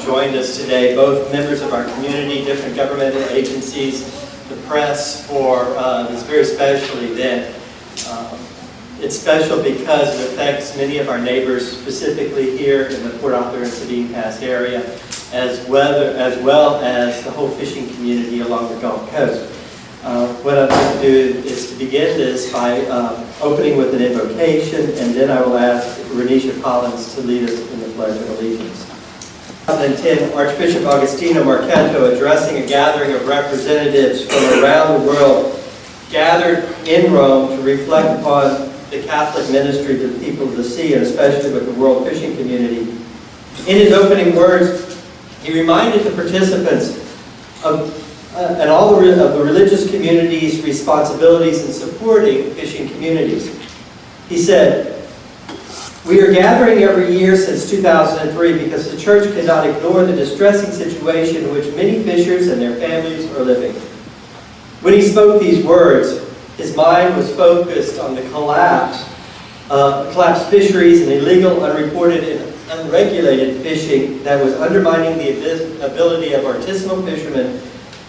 joined us today, both members of our community, different governmental agencies, the press, for this very special event. It's special because it affects many of our neighbors, specifically here in the Port Arthur and Sabine Pass area, as well as the whole fishing community along the Gulf Coast. What I'd like to do is to begin this by opening with an invocation, and then I will ask Renisha Collins to lead us in the Pledge of Allegiance. 2010, Archbishop Agostino Marchetto, addressing a gathering of representatives from around the world, gathered in Rome to reflect upon the Catholic ministry to the people of the sea, and especially with the world fishing community. In his opening words, he reminded the participants of the religious community's responsibilities in supporting fishing communities. He said, "We are gathering every year since 2003 because the Church cannot ignore the distressing situation in which many fishers and their families are living." When he spoke these words, his mind was focused on the collapsed fisheries and illegal, unreported, and unregulated fishing that was undermining the ability of artisanal fishermen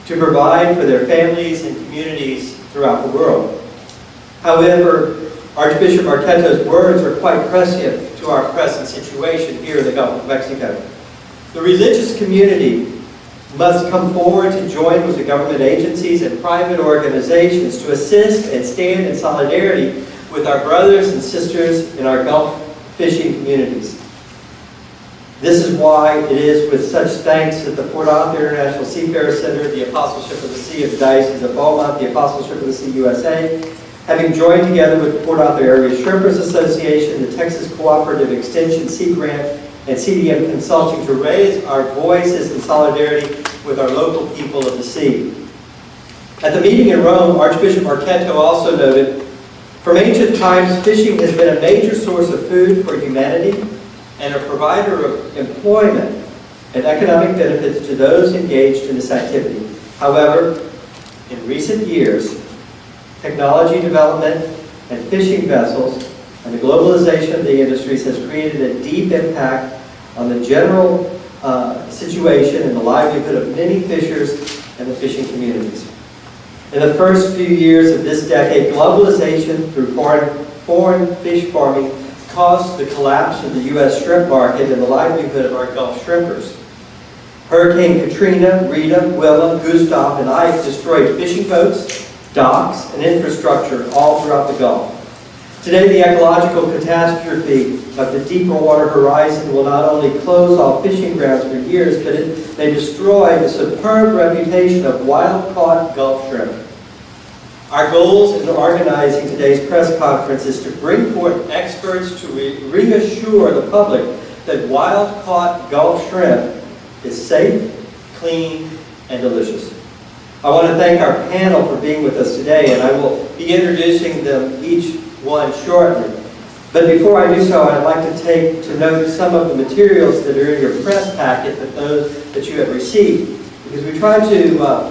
to provide for their families and communities throughout the world. However, Archbishop Marchetto's words are quite prescient to our present situation here in the Gulf of Mexico. The religious community must come forward to join with the government agencies and private organizations to assist and stand in solidarity with our brothers and sisters in our Gulf fishing communities. This is why it is with such thanks that the Port Arthur International Seafarers Center, the Apostleship of the Sea of the Diocese of Beaumont, the Apostleship of the Sea USA, having joined together with the Port Arthur Area Shrimpers Association, the Texas Cooperative Extension Sea Grant, and CDM Consulting, to raise our voices in solidarity with our local people of the sea. At the meeting in Rome, Archbishop Marchetto also noted, "From ancient times, fishing has been a major source of food for humanity and a provider of employment and economic benefits to those engaged in this activity. However, in recent years, technology development and fishing vessels and the globalization of the industries has created a deep impact on the general situation and the livelihood of many fishers and the fishing communities. In the first few years of this decade, globalization through foreign fish farming caused the collapse of the U.S. shrimp market and the livelihood of our Gulf shrimpers. Hurricane Katrina, Rita, Willa, Gustav, and Ike destroyed fishing boats, docks, and infrastructure all throughout the Gulf. Today, the ecological catastrophe of the Deepwater horizon will not only close all fishing grounds for years, but it may destroy the superb reputation of wild-caught Gulf shrimp. Our goals in organizing today's press conference is to bring forth experts to reassure the public that wild-caught Gulf shrimp is safe, clean, and delicious. I want to thank our panel for being with us today, and I will be introducing them each one shortly. But before I do so, I'd like to take to note some of the materials that are in your press packet, that you have received, because we try to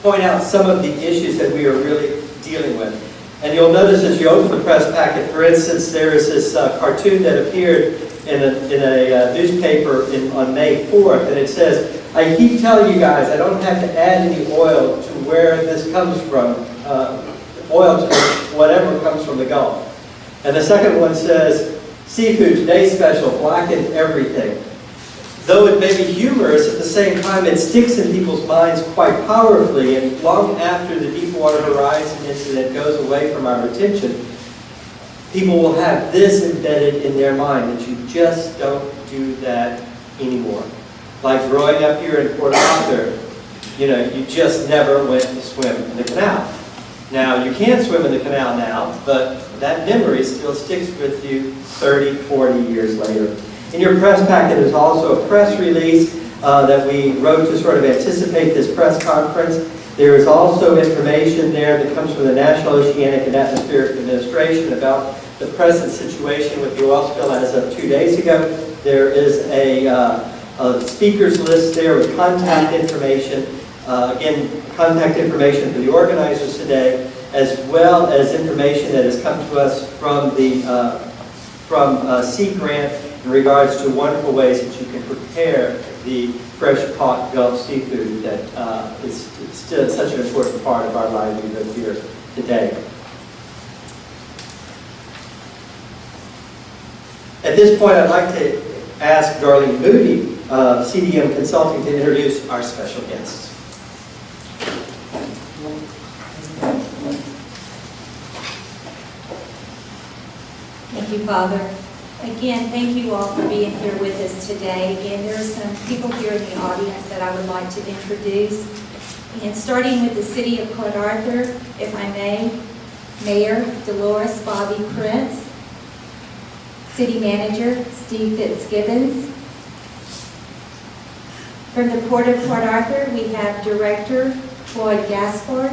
point out some of the issues that we are really dealing with. And you'll notice as you open the press packet, for instance, there is this cartoon that appeared in a newspaper on May 4th, and it says, "I keep telling you guys I don't have to add any oil to where this comes from, oil to whatever comes from the Gulf." And the second one says, "Seafood, today's special, blackened everything." Though it may be humorous, at the same time it sticks in people's minds quite powerfully, and long after the Deepwater Horizon incident goes away from our attention, people will have this embedded in their mind, that you just don't do that anymore. Like growing up here in Port Arthur, you just never went to swim in the canal. Now, you can swim in the canal now, but that memory still sticks with you 30, 40 years later. In your press packet is also a press release that we wrote to sort of anticipate this press conference. There is also information there that comes from the National Oceanic and Atmospheric Administration about the present situation with the oil spill as of 2 days ago. There is a speakers list there with contact information. Again, contact information for the organizers today, as well as information that has come to us from the Sea Grant in regards to wonderful ways that you can prepare the fresh caught Gulf seafood that is still such an important part of our livelihood here today. At this point, I'd like to ask Darlene Moody of CDM Consulting to introduce our special guests. Thank you, Father. Again, thank you all for being here with us today. Again, there are some people here in the audience that I would like to introduce. And starting with the City of Port Arthur, if I may, Mayor Dolores Bobby Prince, City Manager Steve Fitzgibbons. From the Port of Port Arthur, we have Director Floyd Gaspard.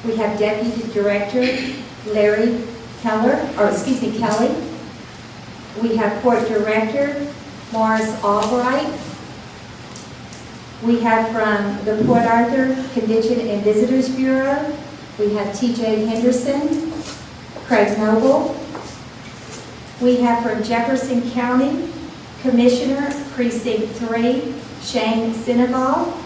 We have Deputy Director Larry Kelly. We have Port Director Morris Albright. We have from the Port Arthur Convention and Visitors Bureau, we have T.J. Henderson, Craig Noble. We have from Jefferson County, Commissioner, Precinct 3, Shane Senegal.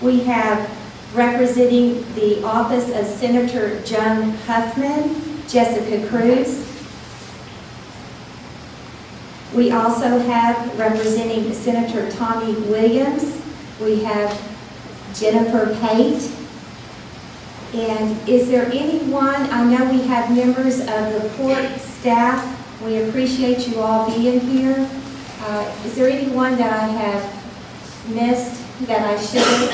We have representing the office of Senator Joan Huffman, Jessica Cruz. We also have representing Senator Tommy Williams, we have Jennifer Pate. And is there anyone, I know we have members of the port staff, we appreciate you all being here. Is there anyone that I have missed that I should?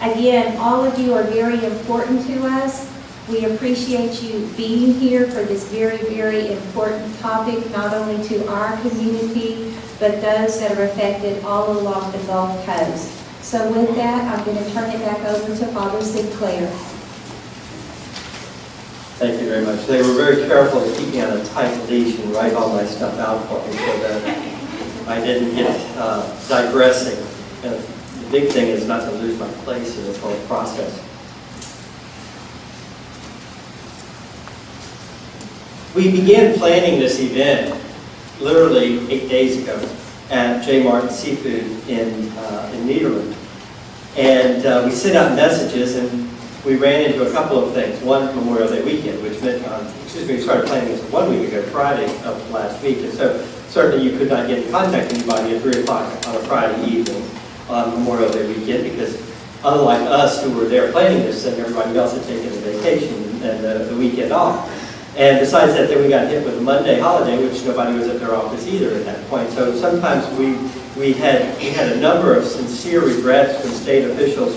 Again, all of you are very important to us. We appreciate you being here for this very, very important topic, not only to our community, but those that are affected all along the Gulf Coast. So with that, I'm going to turn it back over to Father Sinclair. Thank you very much. They were very careful to keep me on a tight leash and write all my stuff out for me so that I didn't get digressing. And the big thing is not to lose my place in this whole process. We began planning this event literally 8 days ago at J. Martin Seafood in Nederland. And we sent out messages and we ran into a couple of things. One, Memorial Day weekend, which meant, we started planning this 1 week ago, Friday of last week. And so certainly you could not get in contact with anybody at 3 o'clock on a Friday evening on Memorial Day weekend because unlike us who were there planning this thing, everybody else had taken a vacation and the weekend off. And besides that, then we got hit with a Monday holiday, which nobody was at their office either at that point. So sometimes we had a number of sincere regrets from state officials,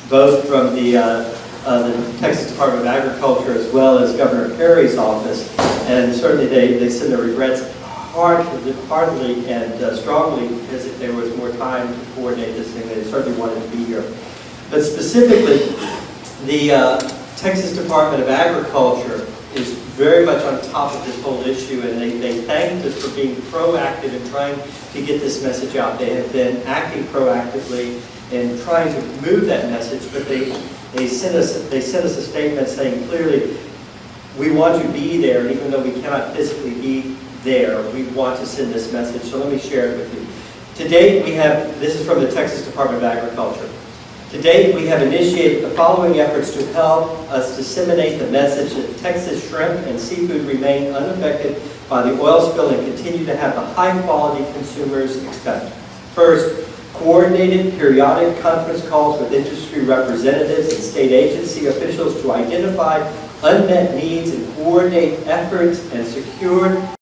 both from the Texas Department of Agriculture as well as Governor Perry's office. And certainly they send their regrets heartily and strongly because if there was more time to coordinate this thing, they certainly wanted to be here. But specifically, the Texas Department of Agriculture is very much on top of this whole issue, and they thanked us for being proactive in trying to get this message out. They have been acting proactively and trying to move that message, but they sent us a statement saying clearly, we want to be there, and even though we cannot physically be there, we want to send this message. So let me share it with you. To date, this is from the Texas Department of Agriculture. To date, we have initiated the following efforts to help us disseminate the message that Texas shrimp and seafood remain unaffected by the oil spill and continue to have the high-quality consumers expect. First, coordinated periodic conference calls with industry representatives and state agency officials to identify unmet needs and coordinate efforts and secure